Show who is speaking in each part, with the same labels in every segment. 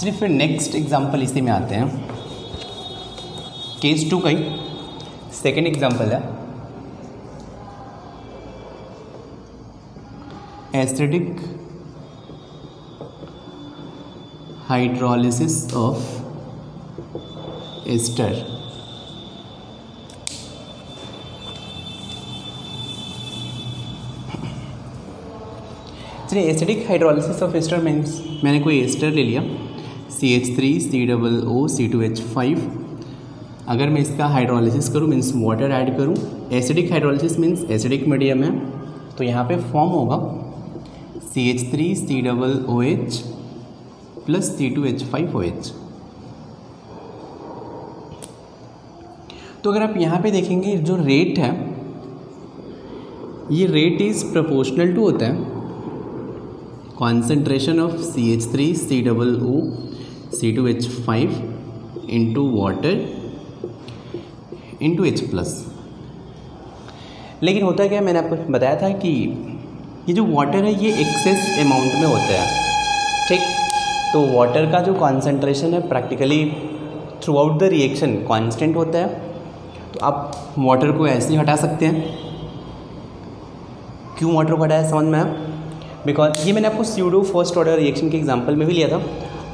Speaker 1: चलिए फिर next example इसी में आते हैं। केस 2 का ही सेकेंड एग्जांपल है एसिडिक हाइड्रोलिसिस ऑफ एस्टर। चलिए acidic hydrolysis of ester means मैंने कोई एस्टर ले लिया CH3COO C2H5। अगर मैं इसका हाइड्रोलिसिस करूँ मीन्स वाटर ऐड करूँ, acidic hydrolysis means acidic medium है, तो यहाँ पे फॉर्म होगा CH3COOH प्लस C2H5OH। तो अगर आप यहाँ पे देखेंगे जो रेट है ये रेट इज़ प्रोपोर्शनल टू होता है concentration of CH3COO C2H5 into water into H plus. लेकिन होता क्या है, मैंने आपको बताया था कि ये जो वाटर है ये एक्सेस अमाउंट में होता है, ठीक। तो वाटर का जो कॉन्सेंट्रेशन है practically through out the reaction constant होता है। तो आप वाटर को ऐसे ही हटा सकते हैं। क्यों वाटर को हटाया समझ में आया? बिकॉज ये मैंने आपको स्यूडो फर्स्ट ऑर्डर रिएक्शन के एग्जांपल में भी लिया था,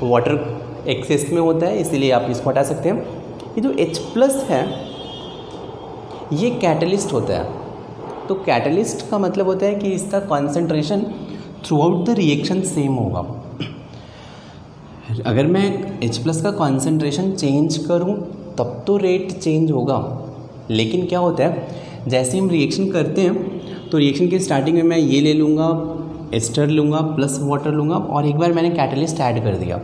Speaker 1: वाटर एक्सेस में होता है इसीलिए आप इसको हटा सकते हैं। ये जो H प्लस है ये कैटलिस्ट होता है। तो कैटलिस्ट का मतलब होता है कि इसका concentration through out the reaction same होगा। अगर मैं H प्लस का कॉन्सेंट्रेशन चेंज करूं तब तो रेट चेंज होगा, लेकिन क्या होता है जैसे हम रिएक्शन करते हैं तो रिएक्शन के स्टार्टिंग में मैं ये ले लूँगा, एस्टर लूँगा प्लस वाटर लूँगा और एक बार मैंने कैटलिस्ट ऐड कर दिया,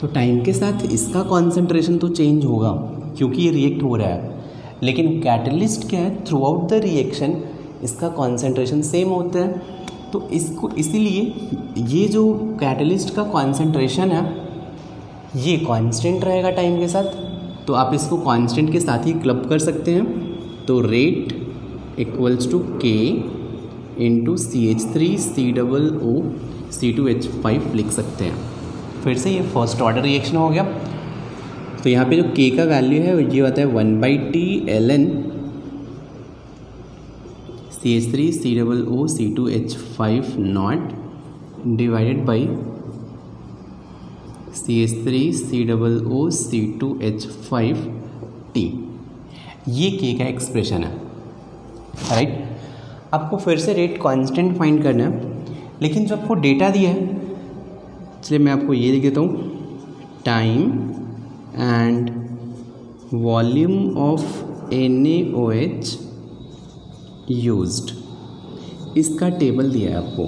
Speaker 1: तो टाइम के साथ इसका कॉन्सेंट्रेशन तो चेंज होगा क्योंकि ये रिएक्ट हो रहा है। लेकिन कैटलिस्ट क्या है, थ्रू आउट द रिएक्शन इसका कॉन्सेंट्रेशन सेम होता है। तो इसको इसीलिए ये जो कैटलिस्ट का कॉन्सेंट्रेशन है ये कांस्टेंट रहेगा टाइम के साथ। तो आप इसको कांस्टेंट के साथ ही क्लब कर सकते हैं। तो rate equals to K into CH3COO C2H5 लिख सकते हैं। फिर से ये फर्स्ट ऑर्डर रिएक्शन हो गया। तो यहाँ पे जो K का वैल्यू है ये होता है 1/T ln CH3COO C2H5 not divided by CH3COO C2H5T। ये K का एक्सप्रेशन है, राइट। आपको फिर से रेट कांस्टेंट फाइंड करना है, लेकिन जो आपको डेटा दिया है, चलिए मैं आपको ये लिख देता हूँ, time and volume of NaOH used, इसका टेबल दिया है आपको।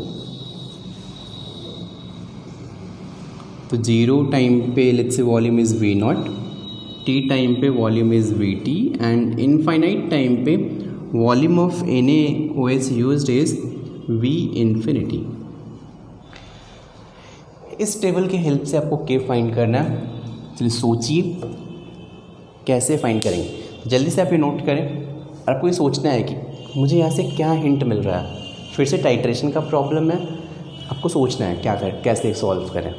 Speaker 1: तो 0 टाइम पे let's say volume is V0, T time पे volume is VT and infinite time पे volume of NaOH used is V infinity. इस टेबल के हेल्प से आपको K फाइंड करना है। चलिए सोचिए कैसे फाइंड करेंगे। जल्दी से आप ये नोट करें और आपको ये सोचना है कि मुझे यहाँ से क्या हिंट मिल रहा है। फिर से टाइट्रेशन का प्रॉब्लम है, आपको सोचना है क्या करें, कैसे सॉल्व करें।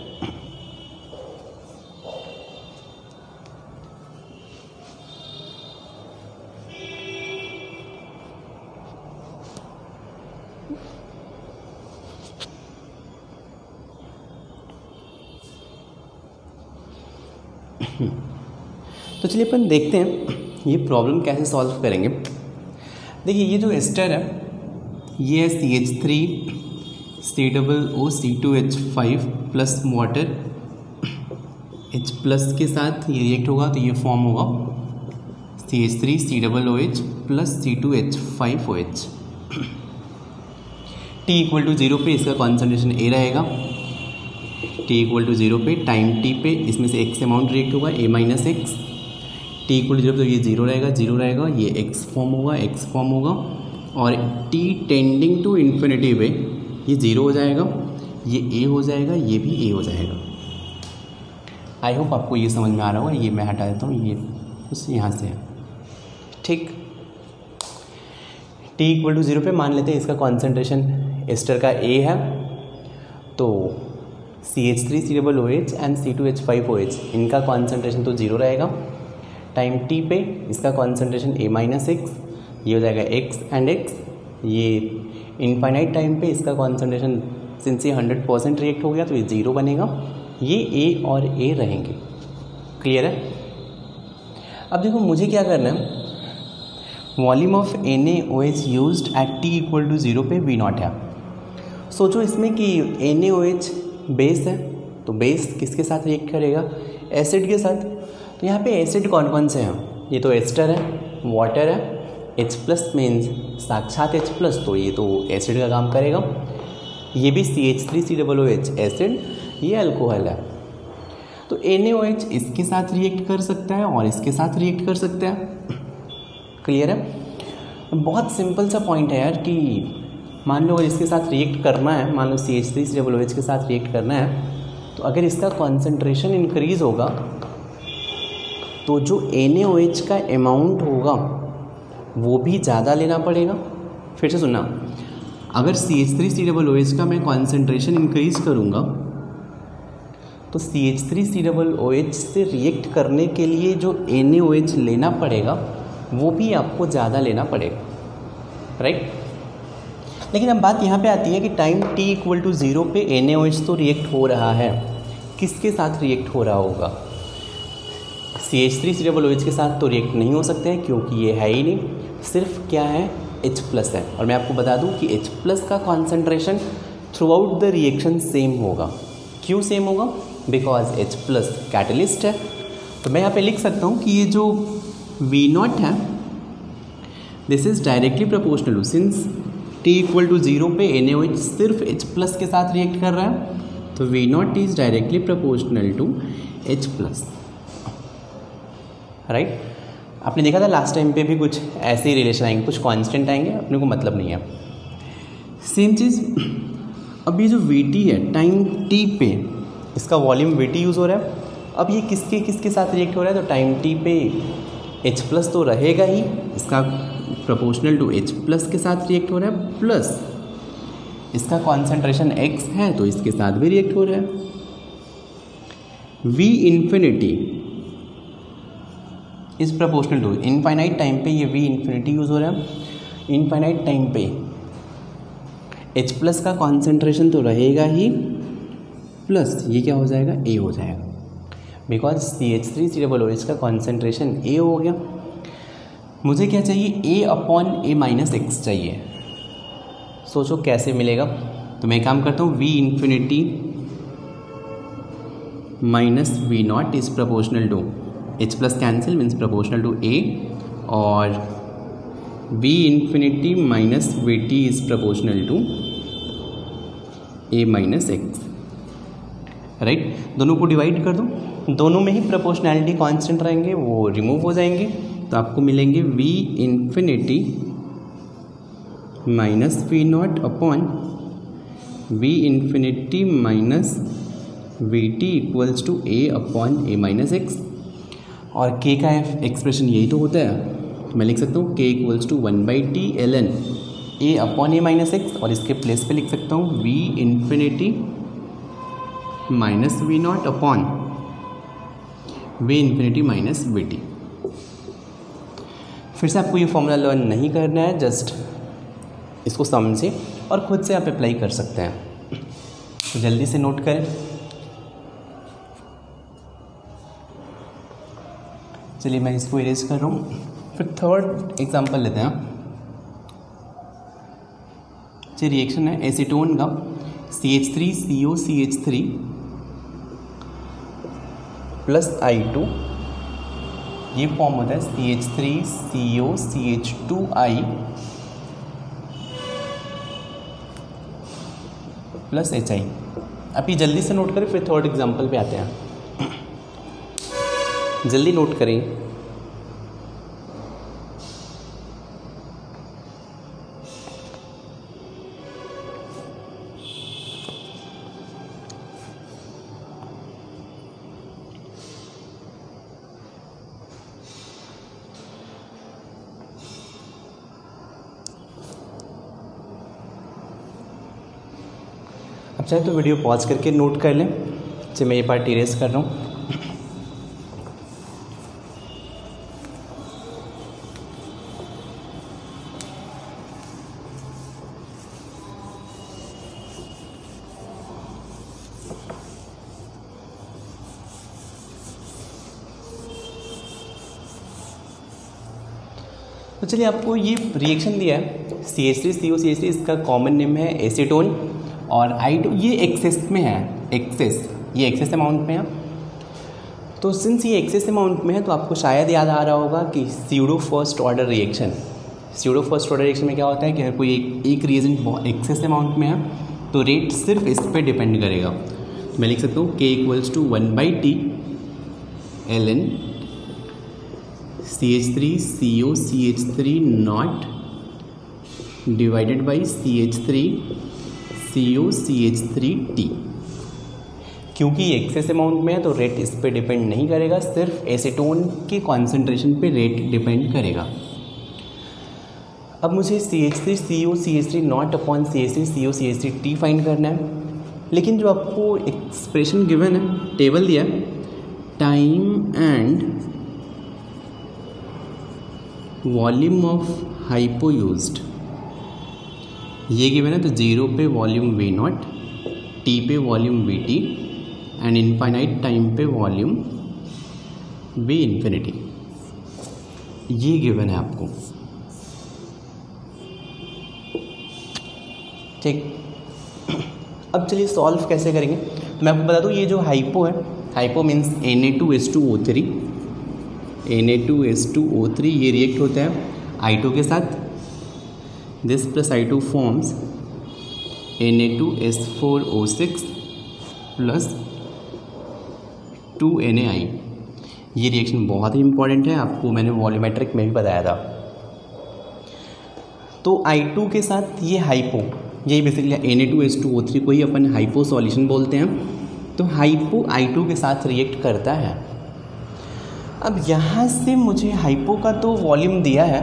Speaker 1: तो चलिए अपन देखते हैं ये प्रॉब्लम कैसे सॉल्व करेंगे। देखिए ये जो एस्टर है ये है CH3COO C2H5 plus water, H plus के साथ ये रिएक्ट होगा तो ये फॉर्म होगा CH3COOH plus C2H5OH। T equal to 0 पे इसका कॉन्सेंट्रेशन A रहेगा। T इक्वल टू 0 पे टाइम T पे इसमें से X अमाउंट रिएक्ट होगा A minus X. T equal to 0 तो ये 0 रहेगा, 0 रहेगा, ये X फॉर्म होगा, X फॉर्म होगा और T टेंडिंग टू इन्फिनिटी पे ये 0 हो जाएगा, ये A हो जाएगा, ये भी A हो जाएगा। आई होप आपको ये समझ में आ रहा होगा। ये मैं हटा देता हूँ, ये उस यहाँ से है, ठीक। T इक्वल टू 0 पे मान लेते हैं इसका कॉन्सेंट्रेशन एस्टर का A है, तो CH3COOH एंड C2H5OH, इनका कॉन्सेंट्रेशन तो जीरो रहेगा। टाइम t पे इसका कॉन्सेंट्रेशन A-X, ये हो जाएगा x एंड x। ये इनफाइनाइट टाइम पे इसका कॉन्सेंट्रेशन सिंस ये 100% रिएक्ट हो गया तो ये जीरो बनेगा। ये A और A रहेंगे। क्लियर है? अब देखो मुझे क्या करना है, volume of NaOH used at t equal to 0 पे V0 है। सोचो इसमें कि NaOH बेस है, तो बेस किसके साथ रिएक्ट करेगा? एसिड के साथ। तो यहाँ पे एसिड कौन कौन से हैं? ये तो एस्टर है, वाटर है, H प्लस मीन्स साक्षात H प्लस, तो ये तो एसिड का काम करेगा। ये भी CH3COOH एसिड, ये अल्कोहल है। तो NaOH इसके साथ रिएक्ट कर सकता है और इसके साथ रिएक्ट कर सकता है। क्लियर है? बहुत सिंपल सा पॉइंट है यार कि मान लो अगर इसके साथ रिएक्ट करना है, मान लो CH3COOH के साथ रिएक्ट करना है, तो अगर इसका कॉन्सेंट्रेशन इंक्रीज होगा तो जो NaOH का अमाउंट होगा वो भी ज़्यादा लेना पड़ेगा। फिर से सुनना, अगर CH3COOH का मैं कॉन्सेंट्रेशन इंक्रीज करूँगा तो CH3COOH से रिएक्ट करने के लिए जो NaOH लेना पड़ेगा वो भी आपको ज़्यादा लेना पड़ेगा, राइट? लेकिन अब बात यहाँ पे आती है कि टाइम t इक्वल टू 0 पे NaOH तो रिएक्ट हो रहा है, किसके साथ रिएक्ट हो रहा होगा? CH3COOH के साथ तो रिएक्ट नहीं हो सकते हैं क्योंकि ये है ही नहीं, सिर्फ क्या है? H प्लस है। और मैं आपको बता दूं कि H प्लस का concentration through out the reaction same होगा। क्यों सेम होगा? बिकॉज H प्लस कैटलिस्ट है। तो मैं यहाँ पे लिख सकता हूँ कि ये जो V0 है this is directly proportional to, since t equal to 0 पे NaOH सिर्फ H प्लस के साथ रिएक्ट कर रहा है, तो V0 is directly proportional to H plus, right? आपने देखा था लास्ट टाइम पे भी कुछ ऐसे ही रिलेशन आएंगे, कुछ कांस्टेंट आएंगे, अपने को मतलब नहीं है। सेम चीज़ अब ये जो Vt है टाइम t पे इसका वॉल्यूम Vt यूज़ हो रहा है। अब ये किसके किसके साथ रिएक्ट हो रहा है? तो टाइम t पे H प्लस तो रहेगा ही, इसका प्रोपोर्शनल टू H प्लस के साथ रिएक्ट हो रहा है, प्लस इसका कॉन्सेंट्रेशन X है तो इसके साथ भी रिएक्ट हो रहा है। V infinity is proportional to, infinite time पे ये V इन्फिनिटी यूज़ हो रहा है। इनफाइनाइट टाइम पे H प्लस का कॉन्सेंट्रेशन तो रहेगा ही, प्लस ये क्या हो जाएगा? A हो जाएगा, बिकॉज CH3COOH का कॉन्सेंट्रेशन A हो गया। मुझे क्या चाहिए? A/A-X चाहिए। सोचो कैसे मिलेगा? तो मैं काम करता हूँ, V infinity minus V0 is proportional to H plus cancel means proportional to A, और V infinity minus Vt is proportional to A-X, right? दोनों को डिवाइड कर दो, दोनों में ही प्रोपोर्शनैलिटी कांस्टेंट रहेंगे, वो रिमूव हो जाएंगे, तो आपको मिलेंगे V infinity minus V0 upon V infinity minus Vt equals to A/A-X। और K का एक्सप्रेशन यही तो होता है, तो मैं लिख सकता हूँ K equals to 1/T ln A/A-X, और इसके प्लेस पे लिख सकता हूँ V infinity minus V0 upon V infinity minus Vt। फिर से आपको ये फॉर्मूला लर्न नहीं करना है, जस्ट इसको समझे और खुद से आप अप्लाई कर सकते हैं। तो जल्दी से नोट करें। चलिए मैं इसको इरेज कर रहा हूँ। फिर थर्ड एग्जांपल लेते हैं। ये रिएक्शन है एसीटोन का CH3COCH3 प्लस I2, ये फॉर्म होता है CH3COCH2I प्लस HI। अब ये जल्दी से नोट करें, फिर थर्ड एग्जांपल पे आते हैं। जल्दी नोट करें। अब चाहे तो वीडियो पॉज करके नोट कर लें। चलिए मैं ये पार्ट इरेज कर रहा हूँ। तो चलिए आपको ये रिएक्शन दिया है CH3COCH3, इसका कॉमन नेम है एसीटोन, और I2 ये एक्सेस में है, ये एक्सेस अमाउंट में है। तो सिंस ये एक्सेस अमाउंट में है तो आपको शायद याद आ रहा होगा कि स्यूडो फर्स्ट ऑर्डर रिएक्शन में क्या होता है कि अगर कोई एक रिएजेंट एक्सेस अमाउंट में है तो रेट सिर्फ इस पे डिपेंड करेगा। तो मैं लिख सकता हूँ K = 1/T ln CH3COCH3 not divided by CH3COCH3T। क्योंकि एक्सेस अमाउंट में है तो रेट इस पे डिपेंड नहीं करेगा, सिर्फ एसीटोन की कॉन्सेंट्रेशन पे रेट डिपेंड करेगा। अब मुझे CH3COCH3 not upon CH3COCH3T find करना है। लेकिन जो आपको एक्सप्रेशन गिवन है, टेबल दिया है, time and volume of hypo used, ये गिवन है। तो 0 पे वॉल्यूम V0, T पे volume VT and infinite time पे वॉल्यूम V इन्फिनिटी, ये गिवन है आपको। ठीक, अब चलिए सॉल्व कैसे करेंगे। तो मैं आपको बता दूँ ये जो हाइपो है, हाइपो मीन्स Na2H2O3, Na2H2O3 ये रिएक्ट होता है I2 के साथ। This plus I2 forms Na2S4O6 plus 2NaI। ये रिएक्शन बहुत ही इंपॉर्टेंट है, आपको मैंने वॉल्यूमेट्रिक में भी बताया था। तो I2 के साथ ये हाइपो, यही बेसिकली Na2H2O3 को ही अपन हाइपो सॉल्यूशन बोलते हैं। तो हाइपो I2 के साथ रिएक्ट करता है। अब यहाँ से मुझे हाइपो का तो वॉल्यूम दिया है,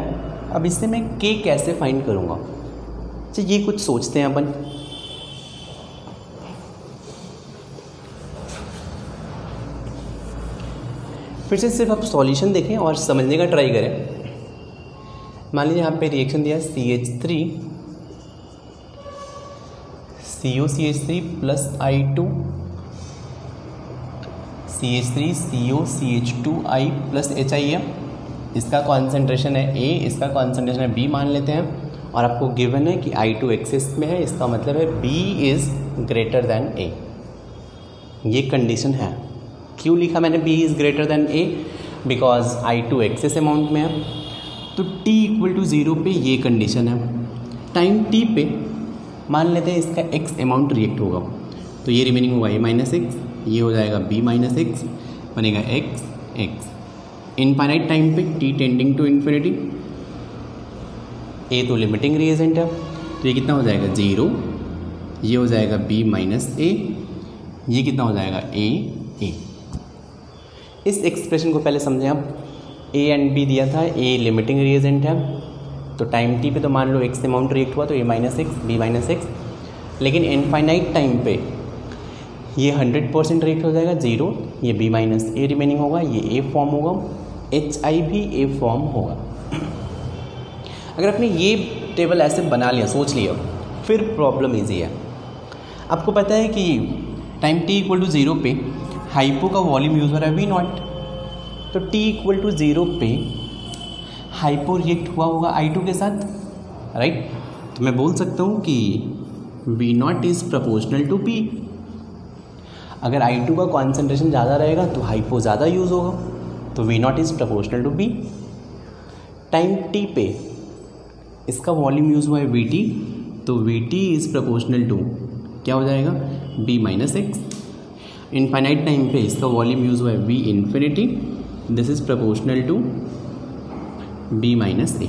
Speaker 1: अब इससे मैं K कैसे फाइंड करूँगा। अच्छा ये कुछ सोचते हैं अपन। फिर से सिर्फ आप सॉल्यूशन देखें और समझने का ट्राई करें। मान लीजिए यहाँ पे रिएक्शन दिया CH3COCH3 plus I2 CH3COCH2I plus HI है। इसका कॉन्सेंट्रेशन है A, इसका कॉन्सेंट्रेशन है B मान लेते हैं। और आपको गिवन है कि I2 एक्सेस में है, इसका मतलब है B is greater than A। ये कंडीशन है। क्यों लिखा मैंने B is greater than A? Because I2 excess amount में है। तो T = 0 पे ये कंडीशन है। टाइम T पे मान लेते हैं इसका X अमाउंट रिएक्ट होगा, तो ये रिमेनिंग होगा A-X, ये हो जाएगा B-X, बनेगा X। इनफाइनाइट टाइम पे T tending to infinity, A तो लिमिटिंग रिएजेंट है, तो ये कितना हो जाएगा 0, ये हो जाएगा B-A, ये कितना हो जाएगा A। इस एक्सप्रेशन को पहले समझें आप। A एंड B दिया था, A लिमिटिंग रिएजेंट है, तो टाइम T पे तो मान लो X अमाउंट रिएक्ट हुआ तो A-X, B-X। लेकिन इनफाइनाइट टाइम पे ये 100% रिएक्ट हो जाएगा 0, ये B-A रिमेनिंग होगा, ये A फॉर्म होगा, HI भी A फॉर्म होगा। अगर आपने ये टेबल ऐसे बना लिया, सोच लिया, फिर प्रॉब्लम ईजी है। आपको पता है कि टाइम T = 0 पे हाइपो का वॉल्यूम यूज हो रहा है V0, तो T = 0 पे हाइपो रिएक्ट हुआ होगा I2 के साथ, राइट। तो मैं बोल सकता हूँ कि V0 is proportional to P। अगर I2 का कॉन्सेंट्रेशन ज़्यादा रहेगा तो हाइपो ज़्यादा यूज़ होगा, तो V0 is proportional to P। Time T पे इसका वॉल्यूम यूज़ हुआ है VT, तो VT इज़ प्रपोर्शनल टू क्या हो जाएगा B-X। इनफाइनाइट टाइम पे इसका वॉल्यूम यूज़ हुआ है V infinity, this is proportional to B-A।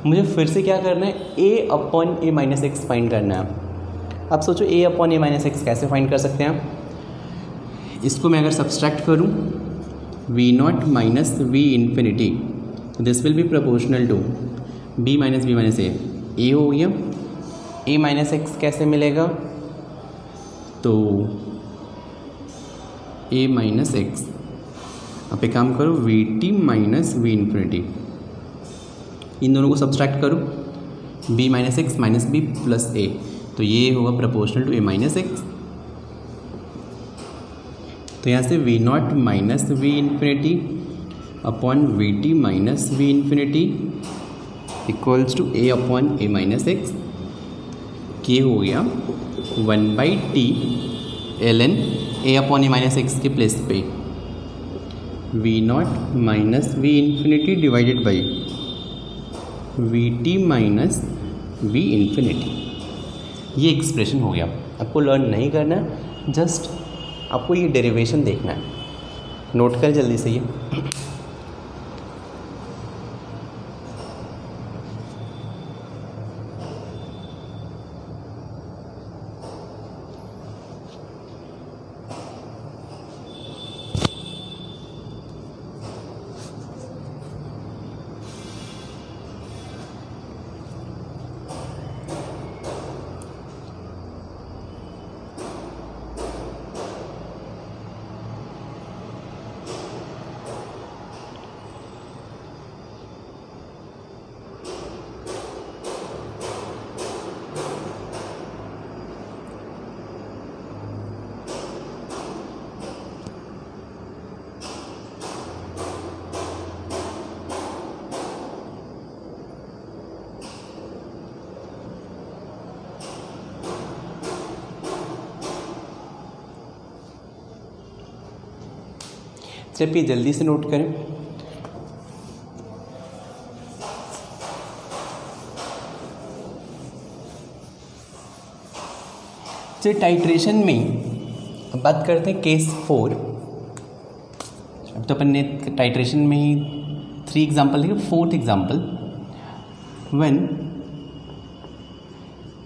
Speaker 1: मुझे फिर से क्या करना है, A/A-X फाइंड करना है। अब सोचो A/A-X कैसे फाइंड कर सकते हैं। इसको मैं अगर सब्सट्रैक्ट करूँ V0 माइनस V इन्फिनिटी, तो this will be proportional to B-A। A हो गया, A-X कैसे मिलेगा, तो a माइनस एक्स, अब एक काम करो V T minus V infinity, इन दोनों को सब्सट्रैक्ट करो, b minus x minus b plus a, तो ये होगा proportional to a minus x. तो यहाँ से V naught minus V infinity upon V T minus V infinity equals to a upon a minus x, ये हो गया 1/t ln a upon a minus x के प्लेस पे V naught minus V infinity divided by we T minus V infinity. ये expression हो गया। आपको learn नहीं करना है, जस्ट आपको ये डेरिवेशन देखना है। नोट कर जल्दी से ये। चलिए जल्दी से नोट करें। चलिए टाइट्रेशन में बात करते हैं केस 4। अब तो अपन ने टाइट्रेशन में ही 3 एग्जाम्पल दिए, 4th example when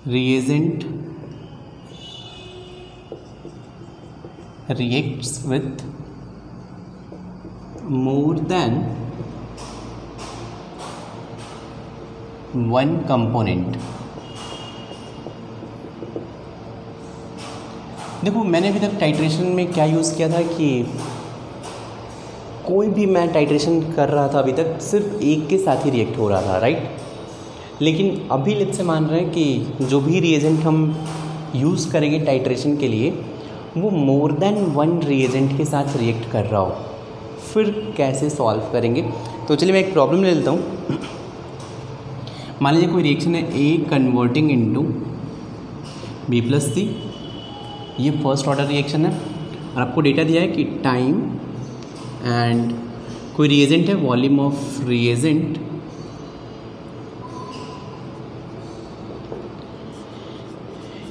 Speaker 1: reagent reacts with more than one component। देखो मैंने अभी तक टाइट्रेशन में क्या यूज़ किया था कि कोई भी मैं टाइट्रेशन कर रहा था अभी तक सिर्फ एक के साथ ही रिएक्ट हो रहा था, राइट। लेकिन अभी लेट से मान रहे हैं कि जो भी रिएजेंट हम यूज़ करेंगे टाइट्रेशन के लिए वो मोर देन वन रिएजेंट के साथ रिएक्ट कर रहा हो, फिर कैसे सॉल्व करेंगे। तो चलिए मैं एक प्रॉब्लम ले लेता हूँ। मान लीजिए कोई रिएक्शन है ए कन्वर्टिंग इनटू बी प्लस सी, ये फर्स्ट ऑर्डर रिएक्शन है और आपको डेटा दिया है कि टाइम एंड कोई रिएजेंट है, वॉल्यूम ऑफ रिएजेंट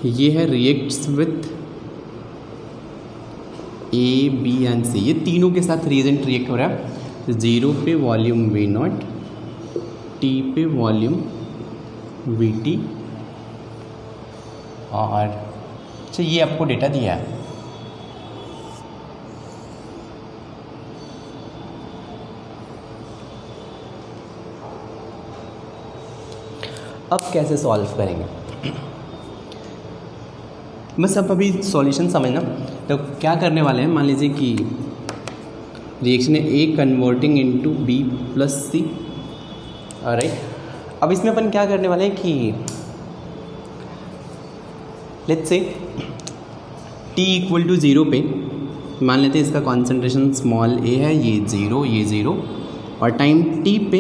Speaker 1: ये है reacts with A B and C, ये तीनों के साथ रिएजेंट रिएक्ट हो रहा है। तो 0 पे वॉल्यूम वी नॉट, टी पे वॉल्यूम वी टी, और अच्छा ये आपको डेटा दिया है। अब कैसे सॉल्व करेंगे, बस अब अभी सॉल्यूशन समझना। तो क्या करने वाले हैं, मान लीजिए कि रिएक्शन है ए कन्वर्टिंग इनटू बी प्लस सी, राइट। अब इसमें अपन क्या करने वाले हैं कि let's say T equal to 0 पे मान लेते हैं इसका कॉन्सेंट्रेशन स्मॉल ए है, ये 0 ये 0, और टाइम टी पे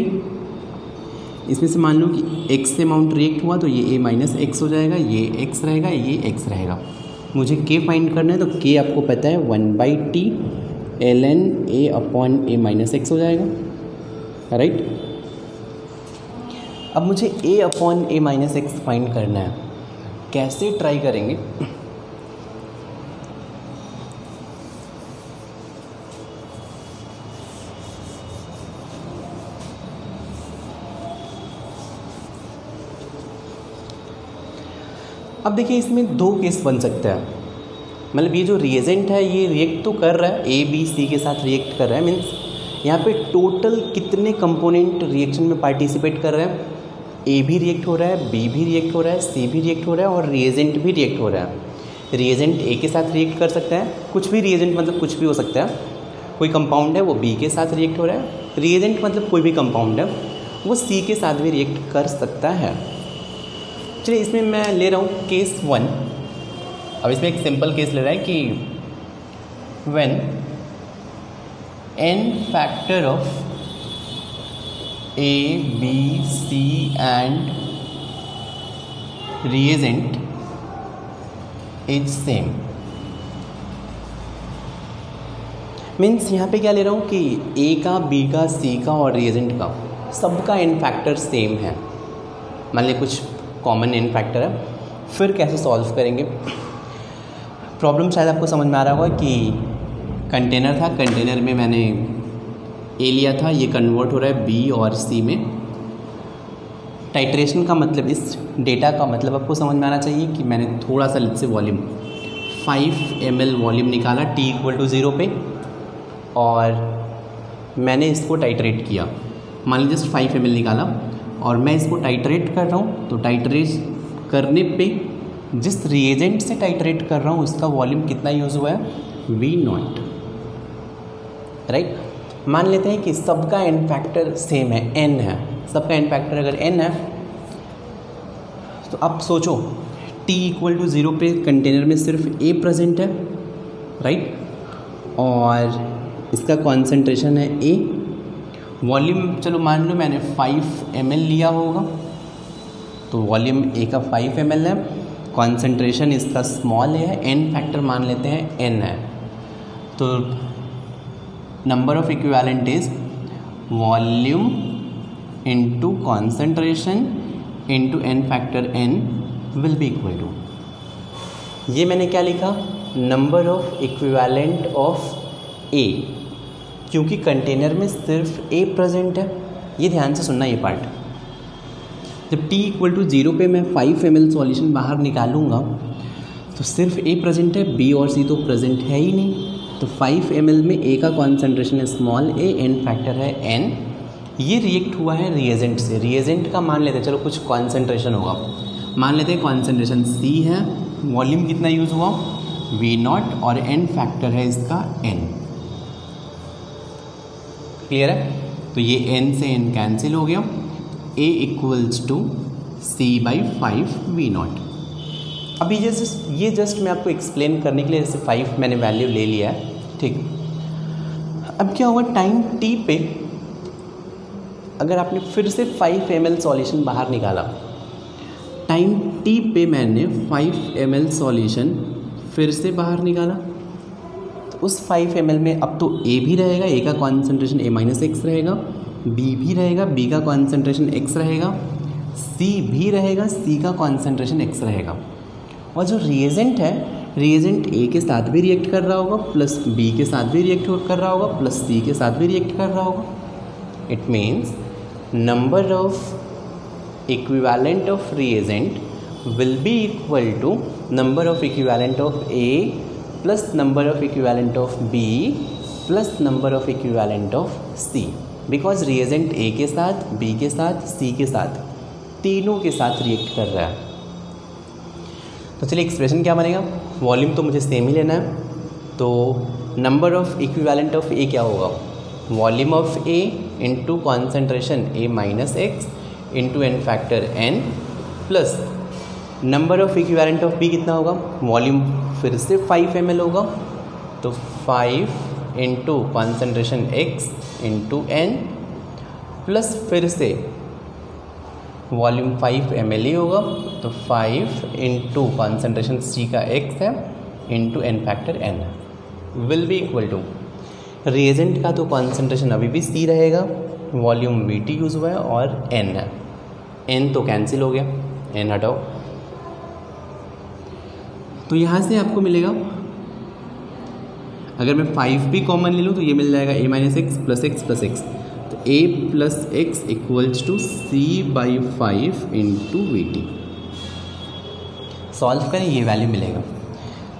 Speaker 1: इसमें से मान लो कि एक्स से अमाउंट रिएक्ट हुआ तो ये ए माइनस एक्स हो जाएगा, ये एक्स रहेगा, ये एक्स रहेगा। मुझे के फाइंड करना है, तो के आपको पता है 1/t ln a upon a minus x हो जाएगा, राइट। अब मुझे a upon a minus x find करना है, कैसे ट्राई करेंगे। अब देखिए इसमें 2 केस बन सकते हैं, मतलब ये जो रिएजेंट है ये रिएक्ट तो कर रहा है, ए बी सी के साथ रिएक्ट कर रहा है, मीन्स यहाँ पे टोटल कितने कंपोनेंट रिएक्शन में पार्टिसिपेट कर रहे हैं, ए भी रिएक्ट हो रहा है, बी भी रिएक्ट हो रहा है, सी भी रिएक्ट हो रहा है और रिएजेंट भी रिएक्ट हो रहा है। रिएजेंट ए के साथ रिएक्ट कर सकता है, कुछ भी रिएजेंट मतलब कुछ भी हो सकता है, कोई कंपाउंड है वो बी के साथ रिएक्ट हो रहा है, रिएजेंट मतलब कोई भी कंपाउंड है वो सी के साथ भी रिएक्ट कर सकता है। चलिए इसमें मैं ले रहा हूँ केस 1। अब इसमें एक सिंपल केस ले रहा है कि when n factor of A, B, C and reagent is same। Means यहाँ पे क्या ले रहा हूँ कि A का, B का, C का और रिएजेंट का सबका n फैक्टर सेम है। मान लिया कुछ कॉमन n फैक्टर है, फिर कैसे सॉल्व करेंगे। प्रॉब्लम शायद आपको समझ में आ रहा होगा कि कंटेनर था, कंटेनर में मैंने ए लिया था, ये कन्वर्ट हो रहा है बी और सी में। टाइट्रेशन का मतलब, इस डेटा का मतलब आपको समझ में आना चाहिए कि मैंने थोड़ा सा let's say volume 5 ml volume निकाला t = 0 पे और मैंने इसको टाइट्रेट किया। मान लीजिए जस्ट 5 ml निकाला और मैं इसको टाइट्रेट कर रहा हूँ, तो टाइट्रेट करने पे जिस रिएजेंट से टाइट्रेट कर रहा हूँ उसका वॉल्यूम कितना यूज़ हुआ है, V0, राइट। मान लेते हैं कि सबका n फैक्टर सेम है, n है, सबका n फैक्टर अगर n है तो अब सोचो t = 0 पे कंटेनर में सिर्फ A प्रेजेंट है, राइट, और इसका कॉन्सेंट्रेशन है A। वॉल्यूम चलो मान लो मैंने 5 ml लिया होगा, तो वॉल्यूम A का 5 ml है, कॉन्सेंट्रेशन इसका स्मॉल है, n फैक्टर मान लेते हैं n है, तो number of equivalent is volume into concentration into n factor n will be equal to, ये मैंने क्या लिखा, number of equivalent of A, क्योंकि कंटेनर में सिर्फ A प्रेजेंट है। ये ध्यान से सुनना ये पार्ट। जब t = 0 पे मैं 5 ml सॉल्यूशन बाहर निकालूंगा तो सिर्फ A प्रेजेंट है, B और C तो प्रेजेंट है ही नहीं, तो 5 ml में A का कॉन्सेंट्रेशन है स्मॉल a, n फैक्टर है n। ये रिएक्ट हुआ है रिएजेंट से, रिएजेंट का मान लेते हैं चलो कुछ कॉन्सेंट्रेशन होगा, मान लेते हैं कॉन्सेंट्रेशन C है, वॉल्यूम कितना यूज़ हुआ, V0 और n फैक्टर है इसका n। क्लियर है, तो ये n से n कैंसिल हो गया, A = C/5 V0। अभी ये जस्ट मैं आपको एक्सप्लेन करने के लिए जैसे 5 मैंने वैल्यू ले लिया है, ठीक। अब क्या हुआ, टाइम t पे अगर आपने फिर से 5 ml सॉल्यूशन बाहर निकाला, टाइम t पे मैंने 5 ml सॉल्यूशन फिर से बाहर निकाला, तो उस 5 ml में अब तो A भी रहेगा, A का कॉन्सेंट्रेशन A-x रहेगा, B भी रहेगा, B का कॉन्सेंट्रेशन x रहेगा, C भी रहेगा, C का कॉन्सेंट्रेशन x रहेगा, और जो रिएजेंट है, रिएजेंट A के साथ भी रिएक्ट कर रहा होगा, प्लस B के साथ भी रिएक्ट कर रहा होगा, प्लस C के साथ भी रिएक्ट कर रहा होगा। It means number of equivalent of reagent will be equal to number of equivalent of A plus number of equivalent of B plus number of equivalent of C, because reagent A के साथ, B के साथ, C के साथ, तीनों के साथ react कर रहा है। तो चलिए एक्सप्रेशन क्या बनेगा, वॉल्यूम तो मुझे सेम ही लेना है, तो number of equivalent of A क्या होगा, volume of A into concentration A-x into n factor n plus number of equivalent of B कितना होगा, वॉल्यूम फिर से 5 ml होगा, तो 5 into concentration x into n plus फिर से वॉल्यूम 5 ml ही होगा, तो 5 इंटू कॉन्सेंट्रेशन C का x है into n factor n will be equal to, reagent का तो कॉन्सेंट्रेशन अभी भी C रहेगा, वॉल्यूम Vt यूज़ हुआ है और n है, n तो कैंसिल हो गया, n हटाओ, तो यहाँ से आपको मिलेगा, अगर मैं 5 भी कॉमन ले लूँ तो ये मिल जाएगा A-x plus x plus x, तो A plus x equals to C/5 into Vt। Solve करें, ये वैल्यू मिलेगा।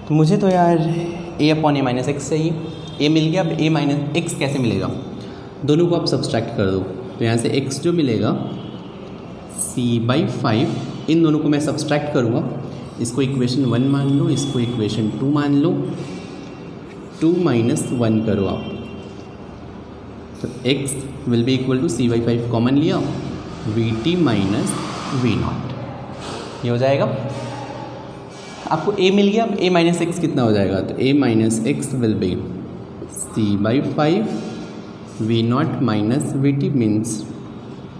Speaker 1: तो मुझे तो यार A/A-x चाहिए, A मिल गया, अब A-x कैसे मिलेगा, दोनों को आप सब्सट्रैक्ट कर दो, तो यहाँ से x जो मिलेगा C/5, इन दोनों को मैं सब्सट्रैक्ट करूँगा, इसको इक्वेशन 1 मान लो, इसको इक्वेशन 2 मान लो, 2 माइनस 1 करो आप, तो x will be equal to c/5 common लिया, vt माइनस v0, ये हो जाएगा। आपको a मिल गया, अब a माइनस एक्स कितना हो जाएगा, तो a minus x will be c/5 v0 minus vt means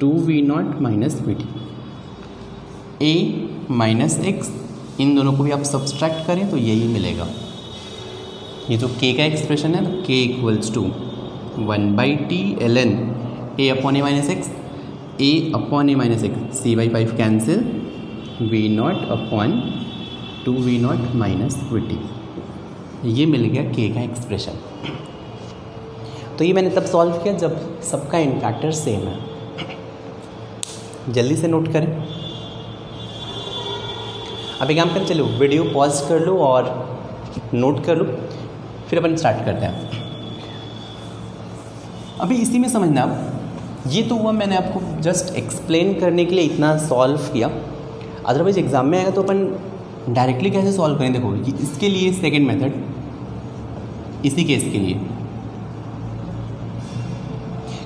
Speaker 1: 2v0 minus vt। a minus x, इन दोनों को भी आप सब्सट्रैक्ट करें तो यही मिलेगा। ये जो k का एक्सप्रेशन है, तो k equals to 1/t ln a upon a minus X, a upon a minus X, c/5 cancel, v0 upon 2v0 minus vt, ये मिल गया k का एक्सप्रेशन। तो ये मैंने तब सॉल्व किया जब सबका इन फैक्टर सेम है। जल्दी से नोट करें। अब एक काम करें, चलो वीडियो पॉज कर लो और नोट कर लो, फिर अपन स्टार्ट करते हैं। अभी इसी में समझना, ये तो हुआ मैंने आपको जस्ट एक्सप्लेन करने के लिए इतना सॉल्व किया। अदरवाइज एग्जाम में आएगा तो अपन डायरेक्टली कैसे सॉल्व करें, देखो इसके लिए सेकंड मेथड, इसी केस के लिए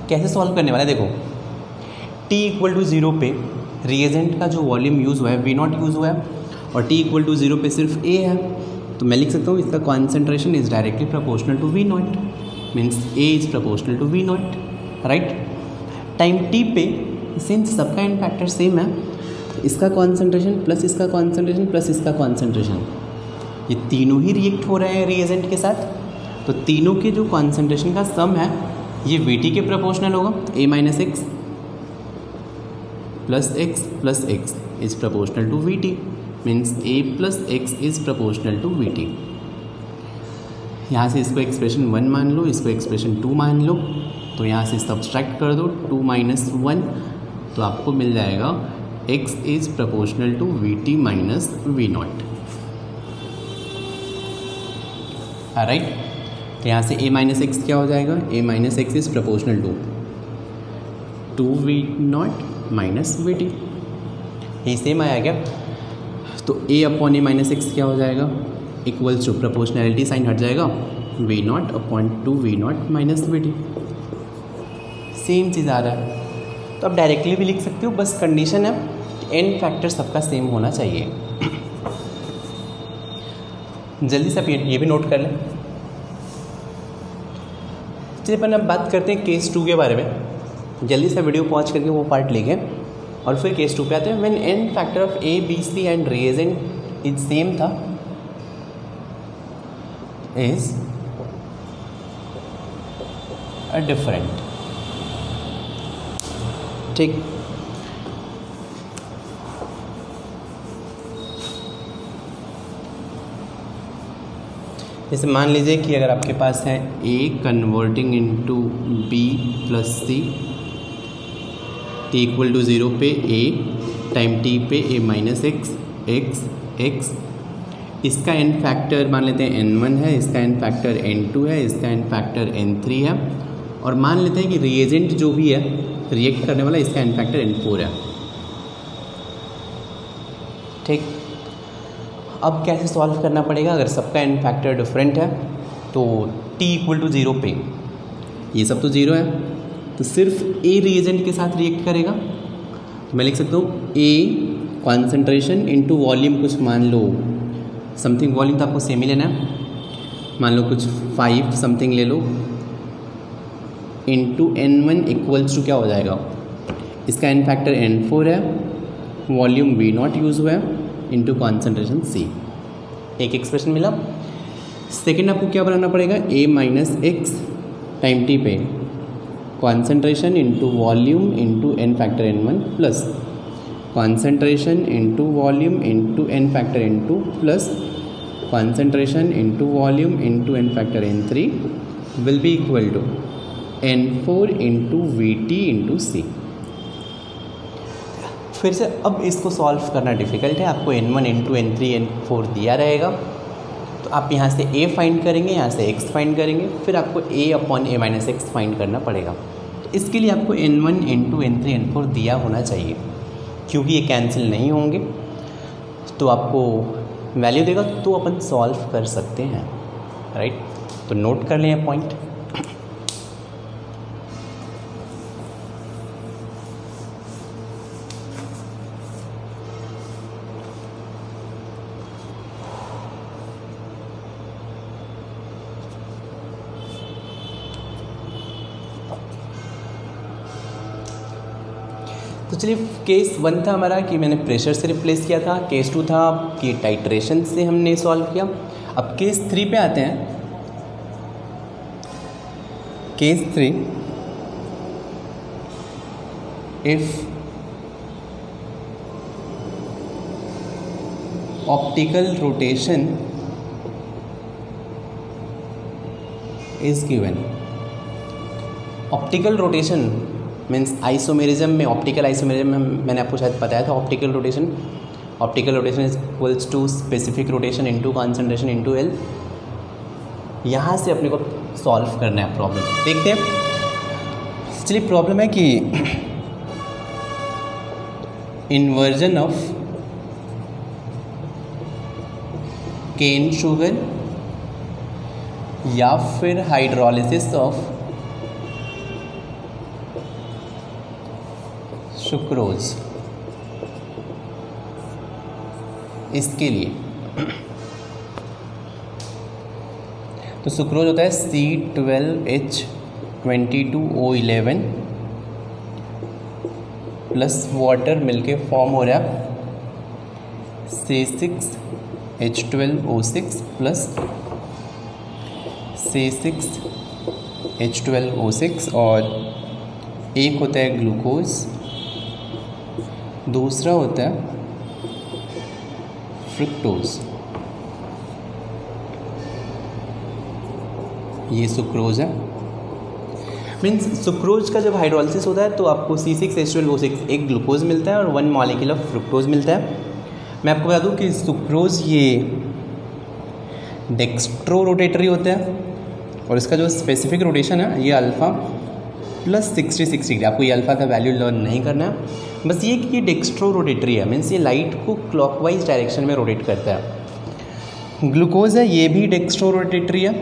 Speaker 1: कैसे सॉल्व करने वाला है, देखो t इक्वल टू 0 पे रिएजेंट का जो वॉल्यूम यूज़ हुआ है v0 यूज़ हुआ है, और t इक्वल टू 0 पे सिर्फ a है, तो मैं लिख सकता हूँ इसका concentration is directly proportional to v0, means a is proportional to v0, right. Time t पे सिंस सबका इन फैक्टर सेम है, तो इसका कॉन्सेंट्रेशन प्लस इसका कॉन्सेंट्रेशन प्लस इसका कॉन्सेंट्रेशन, ये तीनों ही रिएक्ट हो रहे हैं रिएजेंट के साथ, तो तीनों के जो कॉन्सेंट्रेशन का सम है ये vt के प्रोपोर्शनल होगा। a minus x plus X is proportional to vt, means a plus X is proportional to vt। यहाँ से इसको एक्सप्रेशन 1 मान लो, इसको एक्सप्रेशन 2 मान लो, तो यहाँ से सब्सट्रैक्ट कर दो 2 माइनस 1, तो आपको मिल जाएगा x is proportional to vt minus v0, right. तो यहाँ से a माइनस एक्स क्या हो जाएगा, a minus X is proportional to 2v0 minus vt, ये सेम आया क्या, तो a upon a minus X क्या हो जाएगा, इक्वल्स टू प्रोपोर्शनैलिटी साइन हट जाएगा, v0 upon 2v0 minus vt, same चीज़ आ रहा है। तो आप डायरेक्टली भी लिख सकते हो, बस कंडीशन है कि एन फैक्टर सबका सेम होना चाहिए। जल्दी से आप ये भी नोट कर लें। चलिए अपन अब बात करते हैं केस 2 के बारे में। जल्दी से वीडियो पॉज करके वो पार्ट लेंगे और फिर केस 2 पे आते हैं। When N factor of A B C and reagent is same था, इज अ डिफरेंट, ठीक। जैसे मान लीजिए कि अगर आपके पास है a converting into b plus C, t equal to 0 पे a, टाइम t पे a माइनस एक्स, इसका n फैक्टर मान लेते हैं n1 है, इसका n फैक्टर n2 है, इसका n फैक्टर n3 है, और मान लेते हैं कि रिएजेंट जो भी है रिएक्ट करने वाला, इसका n फैक्टर n4 है, ठीक। अब कैसे सॉल्व करना पड़ेगा, अगर सबका n फैक्टर डिफरेंट है तो t इक्वल टू 0 पे ये सब तो 0 है, तो सिर्फ a रिएजेंट के साथ रिएक्ट करेगा, तो मैं लिख सकता हूँ a कॉन्सेंट्रेशन इनटू वॉल्यूम, कुछ मान लो समथिंग, वॉल्यूम तो आपको सेम ही लेना है, मान लो कुछ 5 समथिंग ले लो, इनटू n1 इक्वल्स टू क्या हो जाएगा, इसका n फैक्टर n4 है, वॉल्यूम v0 यूज़ हुआ है, इंटू कॉन्सेंट्रेशन C। एक एक्सप्रेशन मिला। सेकेंड आपको क्या बनाना पड़ेगा, a minus X time t पे concentration into volume into n factor n1 plus concentration into volume into n factor n2 plus concentration into volume into n factor n3 will be equal to n4 into vt into C। फिर से अब इसको solve करना difficult है, आपको n1 into n3 n4 दिया रहेगा, तो आप यहाँ से a फाइंड करेंगे, यहाँ से x फाइंड करेंगे, फिर आपको a upon a minus x find करना पड़ेगा। तो इसके लिए आपको n1 इंटू n3 n4 दिया होना चाहिए, क्योंकि ये कैंसिल नहीं होंगे, तो आपको वैल्यू देगा तो अपन सॉल्व कर सकते हैं, राइट। तो नोट कर लें पॉइंट। तो चलिए, केस 1 था हमारा कि मैंने प्रेशर से रिप्लेस किया था, केस 2 था कि टाइट्रेशन से हमने सॉल्व किया। अब केस 3 पे आते हैं। Case 3, if optical rotation is given. Optical rotation means isomerism में, ऑप्टिकल आइसोमेरिज्म में मैंने आपको शायद बताया था optical rotation is equals to specific rotation into concentration into L. यहाँ से अपने को सॉल्व करना है प्रॉब्लम। देखते हैं। चलिए, प्रॉब्लम है कि इन्वर्जन ऑफ केन शुगर या फिर हाइड्रोलिसिस ऑफ सुक्रोज, इसके लिए तो सुक्रोज होता है C12H22O11 प्लस वाटर मिलके फॉर्म हो रहा है C6H12O6 प्लस C6H12O6, और एक होता है ग्लूकोज, दूसरा होता है फ्रुक्टोज। ये सुक्रोज है। मीन्स सुक्रोज का जब हाइड्रोलिसिस होता है तो आपको C6H12O6 एक ग्लूकोज मिलता है और 1 मॉलिक्यूल ऑफ फ्रुक्टोज मिलता है। मैं आपको बता दूं कि सुक्रोज ये डेक्स्ट्रो रोटेटरी होता है और इसका जो स्पेसिफिक रोटेशन है ये अल्फ़ा प्लस 66 डिग्री। आपको ये अल्फ़ा का वैल्यू लर्न नहीं करना है, बस ये कि ये डेक्स्ट्रो रोटेटरी है, मीन्स ये लाइट को क्लॉकवाइज डायरेक्शन में रोटेट करता है। ग्लूकोज है, ये भी डेक्स्ट्रो रोटेटरी है,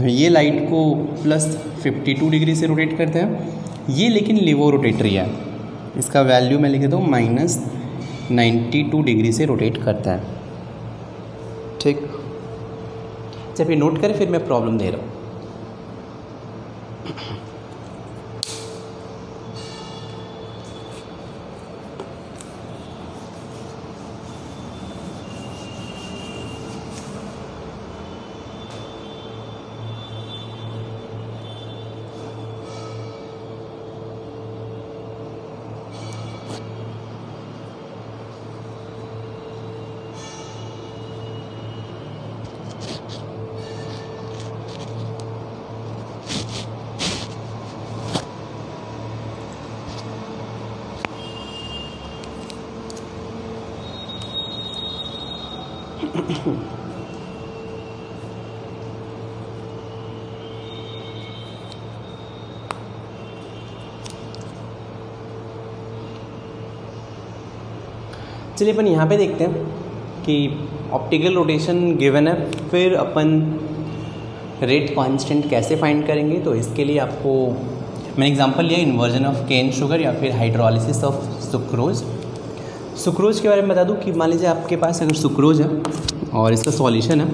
Speaker 1: ये लाइट को प्लस 52 डिग्री से रोटेट करते हैं। ये लेकिन लिवो रोटेटरी है, इसका वैल्यू मैं लिख देता हूँ माइनस 92 डिग्री से रोटेट करता है, ठीक। जब ये नोट करें फिर मैं प्रॉब्लम दे रहा हूँ। चलिए अपन यहाँ पे देखते हैं कि ऑप्टिकल रोटेशन गिवन है, फिर अपन रेट कांस्टेंट कैसे फाइंड करेंगे। तो इसके लिए आपको मैंने एग्जांपल लिया इन्वर्जन ऑफ केन शुगर या फिर हाइड्रोलिसिस ऑफ सुक्रोज। सुक्रोज के बारे में बता दूं कि मान लीजिए आपके पास अगर सुक्रोज है और इसका सॉल्यूशन है,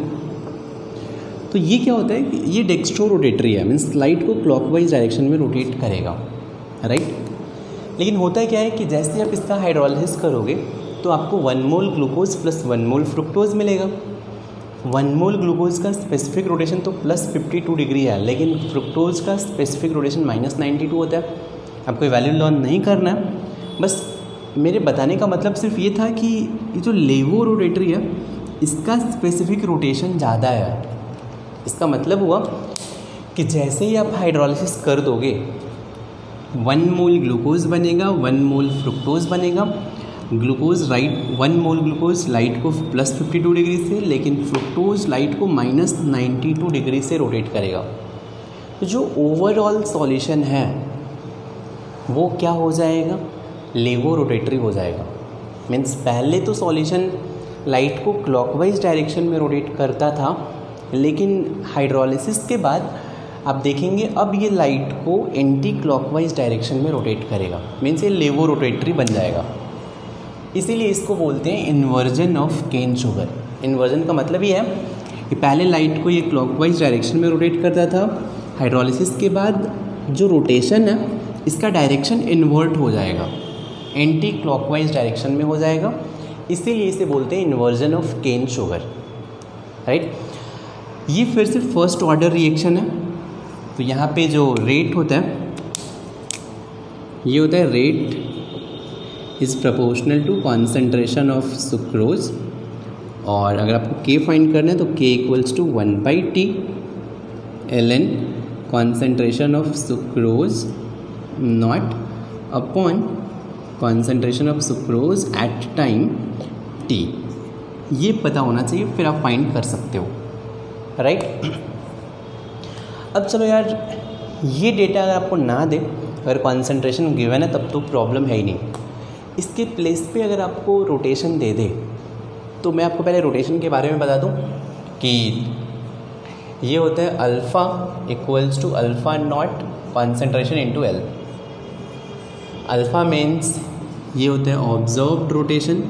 Speaker 1: तो ये क्या होता है कि ये डेक्स्ट्रो रोटेटरी है, मीन्स लाइट को क्लॉकवाइज डायरेक्शन में रोटेट करेगा, राइट। लेकिन होता है क्या है कि जैसे आप इसका हाइड्रोलिसिस करोगे तो आपको 1 मोल ग्लूकोज प्लस 1 मोल फ्रुक्टोज मिलेगा। 1 मोल ग्लूकोज का स्पेसिफिक रोटेशन तो प्लस 52 डिग्री है, लेकिन फ्रुक्टोज का स्पेसिफिक रोटेशन माइनस 92 होता है। आपको वैल्यू लर्न नहीं करना है, बस मेरे बताने का मतलब सिर्फ ये था कि ये जो लेवो रोटेटरी है इसका स्पेसिफिक रोटेशन ज़्यादा है। इसका मतलब हुआ कि जैसे ही आप हाइड्रोलिसिस कर दोगे 1 मोल ग्लूकोज बनेगा, 1 मोल फ्रुक्टोज बनेगा। ग्लूकोज राइट 1 मोल ग्लूकोज लाइट को प्लस 52 डिग्री से, लेकिन फ्रुक्टोज लाइट को माइनस 92 डिग्री से रोटेट करेगा। तो जो ओवरऑल सॉल्यूशन है वो क्या हो जाएगा, लेवो रोटेटरी हो जाएगा। मीन्स पहले तो सॉल्यूशन लाइट को क्लॉकवाइज डायरेक्शन में रोटेट करता था, लेकिन हाइड्रोलिसिस के बाद आप देखेंगे अब ये लाइट को एंटी क्लॉकवाइज डायरेक्शन में रोटेट करेगा, मीन्स ये लेवो रोटेटरी बन जाएगा। इसीलिए इसको बोलते हैं inversion of cane sugar. Inversion का मतलब ये है कि पहले लाइट को ये क्लॉकवाइज डायरेक्शन में रोटेट करता था, हाइड्रोलिसिस के बाद जो रोटेशन है इसका डायरेक्शन इन्वर्ट हो जाएगा, एंटी क्लॉकवाइज डायरेक्शन में हो जाएगा, इसीलिए इसे बोलते हैं inversion of cane sugar, right. ये फिर से फर्स्ट ऑर्डर रिएक्शन है। तो यहाँ पे जो रेट होता है ये होता है rate is proportional to concentration of sucrose, और अगर आपको के फाइंड करना है तो K equals to 1/T ln concentration of sucrose not upon concentration of sucrose at time t। ये पता होना चाहिए, फिर आप फाइंड कर सकते हो, राइट। अब चलो यार, ये डेटा अगर आपको ना दे, अगर कॉन्सेंट्रेशन गिवन है तब तो प्रॉब्लम है ही नहीं। इसके प्लेस पे अगर आपको रोटेशन दे दे, तो मैं आपको पहले रोटेशन के बारे में बता दूं कि ये होता है alpha equals to alpha not concentration into L. Alpha means ये होता है observed rotation,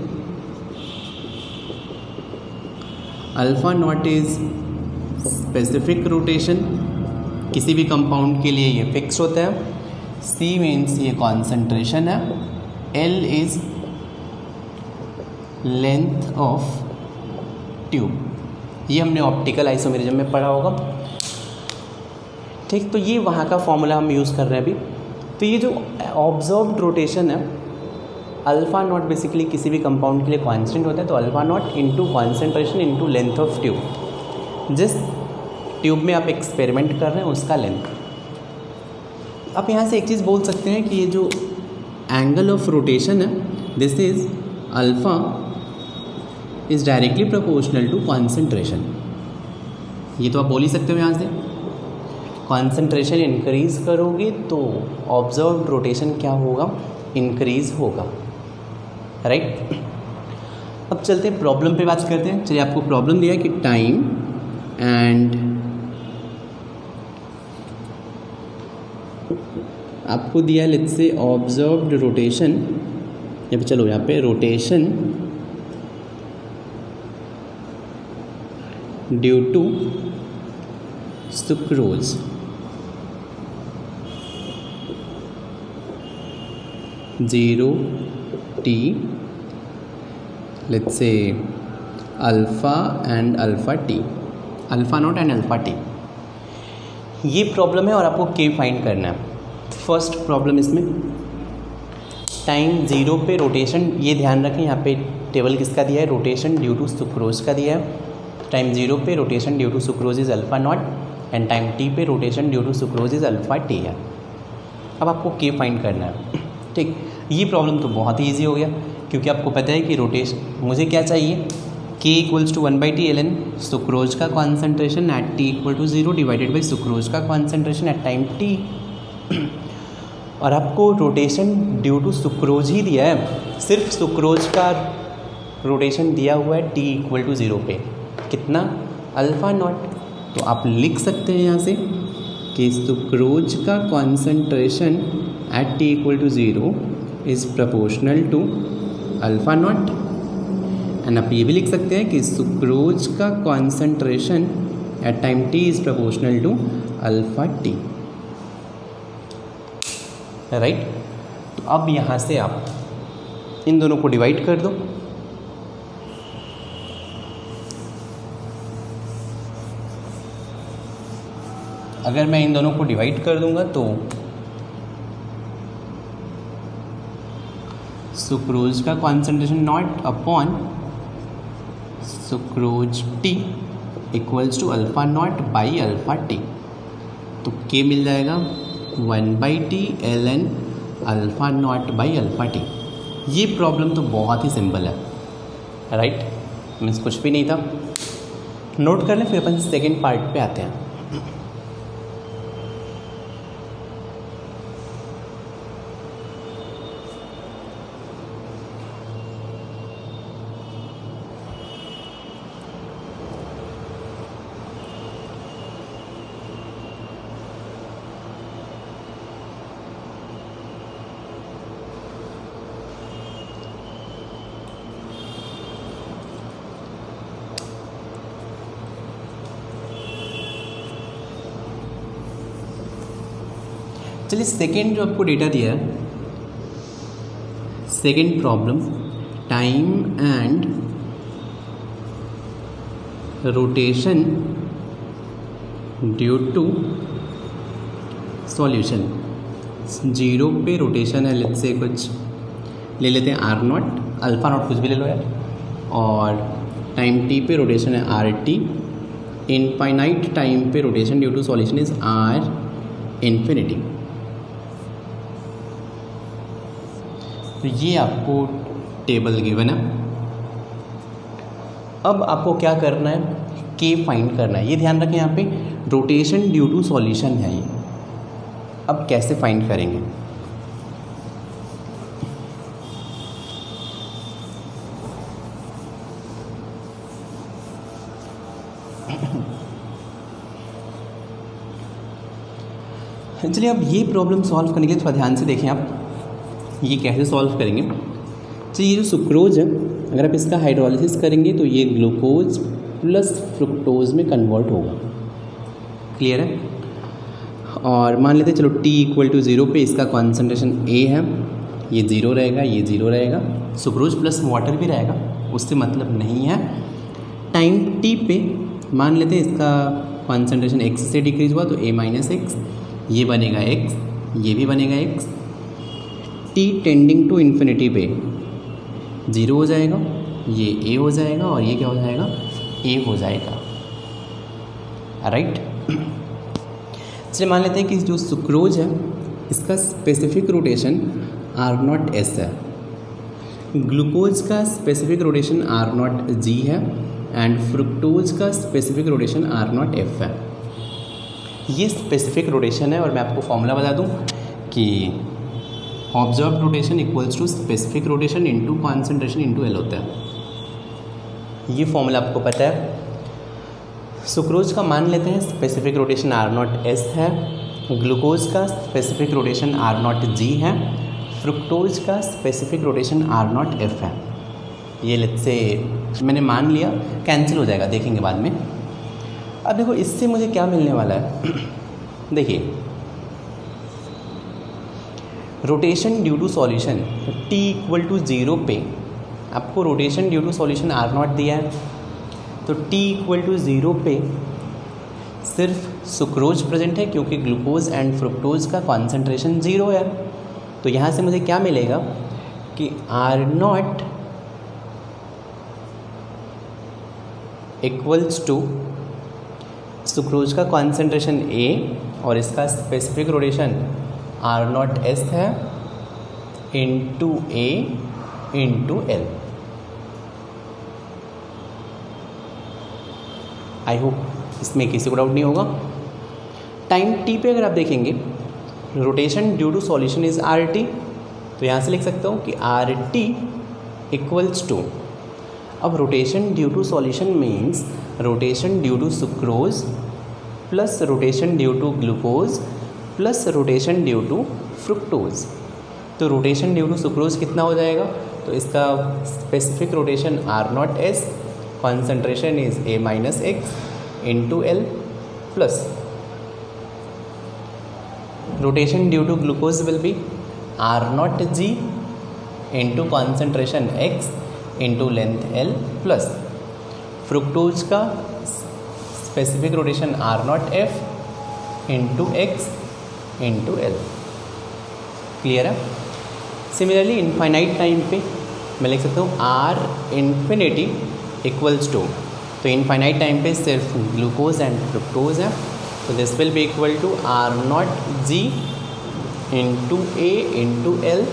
Speaker 1: alpha not is specific rotation, किसी भी कंपाउंड के लिए ये फिक्स होता है। सी मीन्स ये कॉन्सेंट्रेशन है, L is length of tube. ये हमने ऑप्टिकल आइसोमेरिज्म में पढ़ा होगा, ठीक। तो ये वहाँ का फॉर्मूला हम यूज़ कर रहे हैं अभी। तो ये जो ऑब्जर्व्ड रोटेशन है, अल्फ़ा नॉट बेसिकली किसी भी कंपाउंड के लिए कांस्टेंट होता है, तो alpha not into concentration into length of tube, जिस ट्यूब में आप एक्सपेरिमेंट कर रहे हैं उसका लेंथ। आप यहाँ से एक चीज़ बोल सकते हैं कि ये जो एंगल ऑफ रोटेशन है, this is alpha is directly proportional to concentration. ये तो आप बोल ही सकते हो यहाँ से। कॉन्सेंट्रेशन इंक्रीज़ करोगे तो ऑब्जर्व्ड रोटेशन क्या होगा, इंक्रीज़ होगा, राइट। अब चलते हैं प्रॉब्लम पे बात करते हैं। चलिए, आपको प्रॉब्लम दिया है कि टाइम एंड आपको दिया है लेट्स से ऑब्जर्व्ड रोटेशन। यहाँ पे चलो, यहाँ पे rotation due to sucrose, zero T let's से alpha and alpha T, alpha not and alpha T. ये प्रॉब्लम है और आपको के फाइंड करना है। फर्स्ट प्रॉब्लम इसमें टाइम ज़ीरो पे रोटेशन, ये ध्यान रखें यहाँ पे टेबल किसका दिया है, रोटेशन ड्यू टू सुक्रोज का दिया है। टाइम ज़ीरो पे rotation due to sucrose is alpha not and time T पे rotation due to sucrose is alpha T है। अब आपको के फाइंड करना है, ठीक। ये प्रॉब्लम तो बहुत ही ईजी हो गया, क्योंकि आपको पता है कि रोटेशन मुझे क्या चाहिए, k equals to 1/T ln sucrose का concentration at T equal to 0 divided by sucrose का कॉन्सेंट्रेशन एट टाइम टी। और आपको रोटेशन ड्यू टू सुक्रोज ही दिया है, सिर्फ सुक्रोज का रोटेशन दिया हुआ है टी इक्वल टू 0 पे, कितना, अल्फ़ा नॉट। तो आप लिख सकते हैं यहाँ से कि सुक्रोज का concentration at T equal to 0 is proportional to alpha not. And आप ये भी लिख सकते हैं कि सुक्रोज का concentration at time T is proportional to alpha T, right. तो अब यहाँ से आप इन दोनों को डिवाइड कर दो। अगर मैं इन दोनों को डिवाइड कर दूंगा तो सुक्रोज का concentration not upon sucrose T equals to alpha not by alpha T, तो के मिल जाएगा 1/T ln alpha not by alpha T. ये प्रॉब्लम तो बहुत ही सिंपल है, राइट, मीन्स कुछ भी नहीं था। नोट कर लें, फिर अपन सेकेंड पार्ट पे आते हैं। चलिए सेकेंड जो आपको डेटा दिया है, second problem, time and rotation due to solution. 0 पे रोटेशन है, लेट्स से कुछ ले लेते हैं आर नॉट, अल्फ़ा नॉट कुछ भी ले लो यार, और टाइम टी पे रोटेशन है आर टी, इनफाइनाइट टाइम पे rotation due to solution is R infinity. तो ये आपको टेबल गिवन है। अब आपको क्या करना है, के फाइंड करना है। ये ध्यान रखें, यहाँ पे रोटेशन ड्यू टू सॉल्यूशन है ये। अब कैसे फाइंड करेंगे, चलिए अब ये प्रॉब्लम सॉल्व करने के लिए थोड़ा ध्यान से देखें आप, ये कैसे सॉल्व करेंगे। चलिए ये जो सुक्रोज है, अगर आप इसका हाइड्रोलिसिस करेंगे तो ये ग्लूकोज प्लस फ्रुक्टोज में कन्वर्ट होगा। क्लियर है। और मान लेते हैं चलो t इक्वल टू 0 पे इसका कॉन्सेंट्रेशन A है, ये 0 रहेगा, ये 0 रहेगा, सुक्रोज प्लस वाटर भी रहेगा, उससे मतलब नहीं है। टाइम t पे मान लेते हैं इसका कॉन्सेंट्रेशन x से डिक्रीज हुआ तो A माइनस एक्स, ये बनेगा x, ये भी बनेगा x। t tending to infinity पे 0 हो जाएगा, ये A हो जाएगा और ये क्या हो जाएगा, A हो जाएगा। राइट। चलिए मान लेते हैं कि जो सुक्रोज है इसका specific rotation are not S है, ग्लूकोज का स्पेसिफिक रोटेशन आर नॉट जी है एंड फ्रुक्टोज का specific rotation are not F है। ये स्पेसिफिक रोटेशन है और मैं आपको फॉर्मूला बता दूं कि observe rotation equals to specific rotation into concentration into L होता है। ये फॉर्मूला आपको पता है। सुक्रोज का मान लेते हैं specific rotation are not S है, ग्लूकोज का स्पेसिफिक रोटेशन आर नॉट जी है, फ्रुक्टोज का specific rotation are not F है। ये लेट्स से मैंने मान लिया, कैंसिल हो जाएगा, देखेंगे बाद में। अब देखो इससे मुझे क्या मिलने वाला है देखिए, rotation due to solution t equal to 0 पे आपको rotation due to solution R not दिया है, तो t इक्वल टू 0 पे सिर्फ सुक्रोज प्रेजेंट है क्योंकि ग्लूकोज एंड फ्रुक्टोज का कॉन्सेंट्रेशन 0 है। तो यहाँ से मुझे क्या मिलेगा कि r naught equals to sucrose का कॉन्सेंट्रेशन A और इसका specific rotation are not S है into A into l. I hope इसमें किसी को डाउट नहीं होगा। टाइम t पे अगर आप देखेंगे rotation due to solution is R T, तो यहाँ से लिख सकता हूँ कि आर टी इक्वल्स टू, अब rotation due to solution means rotation due to sucrose plus rotation due to glucose plus rotation due to fructose. तो रोटेशन ड्यू टू सुक्रोज कितना हो जाएगा, तो इसका specific rotation are not S, concentration is A minus X into L, plus rotation due to glucose will be r not ji into concentration x into length l, plus fructose का specific rotation are not f into x into l. Clear है। Similarly infinite time पे मैं लिख सकता हूँ r infinity equals to, तो infinite time पे सिर्फ ग्लूकोज एंड फ्रुक्टोज है, तो this will be equal to r not ji into a into L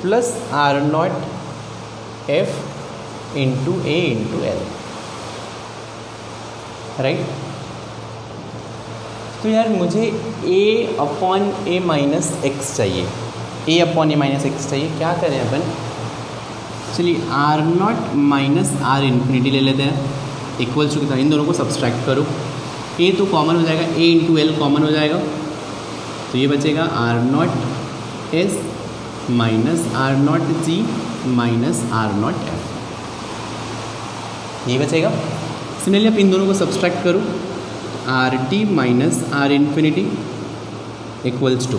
Speaker 1: plus are not f into a into l. Right. तो यार मुझे a upon A minus X चाहिए, a upon A minus X चाहिए। क्या करें अपन, चलिए R not minus are infinity ले लेते हैं, इक्वल्स टू कितना, इन दोनों को सब्सट्रैक्ट करो, a तो कॉमन हो जाएगा, a इंटू एल कॉमन हो जाएगा, तो ये बचेगा R not S minus R not G minus R not F, ये बचेगा। सिमिलरली आप इन दोनों को सब्सट्रैक्ट करो, R T minus are infinity equals to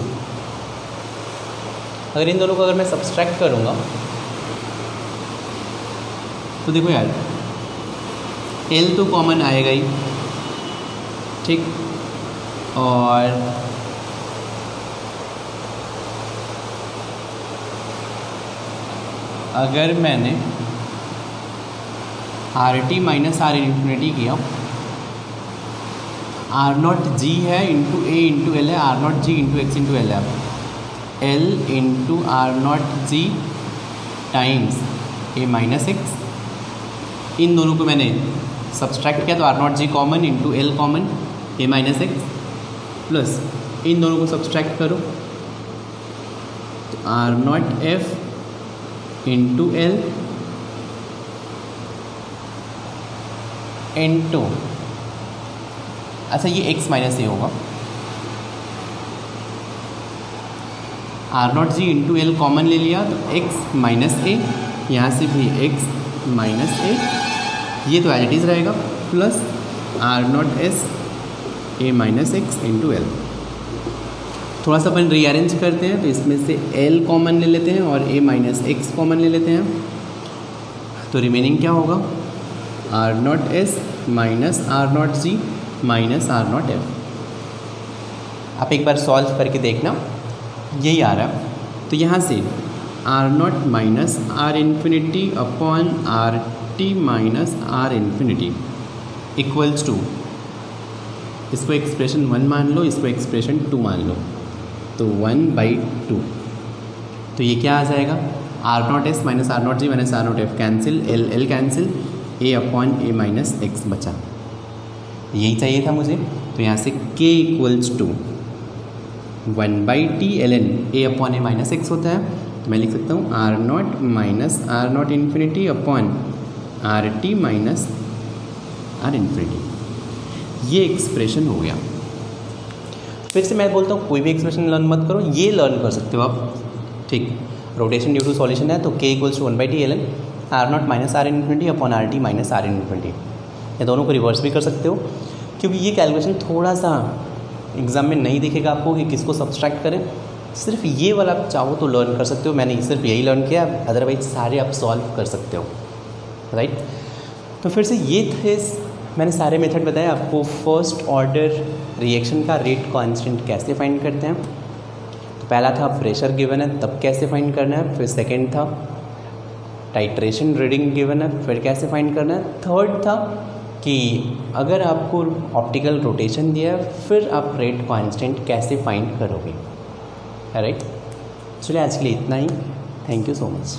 Speaker 1: अगर इन दोनों को अगर मैं सब्सट्रैक्ट करूँगा तो देखो यार एल तो कॉमन आएगा ही, ठीक, और अगर मैंने r T minus are infinity किया, आर नॉट जी है इंटू ए इंटू एल है, r not ji into x into l है, l into r not g times a minus x, इन दोनों को मैंने सब्सट्रैक्ट किया तो r not g common into L common a minus x, plus इन दोनों को सब्सट्रैक्ट करो तो r not f into l into, अच्छा ये x माइनस ए होगा, R not ji into L common ले लिया तो x माइनस ए, यहाँ से भी x माइनस ए, ये तो एज इट इज़ रहेगा, plus are not S A minus X into L. थोड़ा सा अपन रीअरेंज करते हैं तो इसमें से l कॉमन ले लेते हैं और a माइनस एक्स कॉमन ले लेते हैं, तो रिमेनिंग क्या होगा, R not S minus R not G minus R not F. आप एक बार सॉल्व करके देखना, यही आ रहा है। तो यहाँ से R not minus are infinity upon R T minus are infinity equals to, इसको एक्सप्रेशन 1 मान लो, इसको एक्सप्रेशन 2 मान लो, तो 1/2। तो ये क्या आ जाएगा, R not S minus R not G minus R not F cancel, L L cancel, A upon A minus X बचा, यही चाहिए था मुझे। तो यहाँ से k equals to 1/t ln a upon A minus X होता है, तो मैं लिख सकता हूँ R not minus R naught infinity upon R T minus are infinity. ये एक्सप्रेशन हो गया। फिर से मैं बोलता हूँ कोई भी एक्सप्रेशन लर्न मत करो, ये लर्न कर सकते हो आप, ठीक। रोटेशन ड्यू टू सॉल्यूशन है तो k equals to 1/t ln R not minus are infinity upon R T minus are infinity. ये दोनों को रिवर्स भी कर सकते हो, क्योंकि ये कैलकुलेशन थोड़ा सा एग्ज़ाम में नहीं दिखेगा आपको कि किसको सब्सट्रैक्ट करें। सिर्फ ये वाला आप चाहो तो लर्न कर सकते हो, मैंने सिर्फ यही लर्न किया, अदरवाइज सारे आप सॉल्व कर सकते हो, राइट। तो फिर से ये थे, मैंने सारे मेथड बताए आपको। फर्स्ट ऑर्डर रिएक्शन का रेट कांस्टेंट कैसे फाइंड करते हैं, तो पहला था प्रेशर गिवन है तब कैसे फाइंड करना है, फिर सेकेंड था टाइट्रेशन रीडिंग गिवन है फिर कैसे फाइंड करना है, थर्ड था कि अगर आपको ऑप्टिकल रोटेशन दिया है फिर आप रेट कांस्टेंट कैसे फाइंड करोगे, राइट। चलिए आज के लिए इतना ही, थैंक यू सो मच।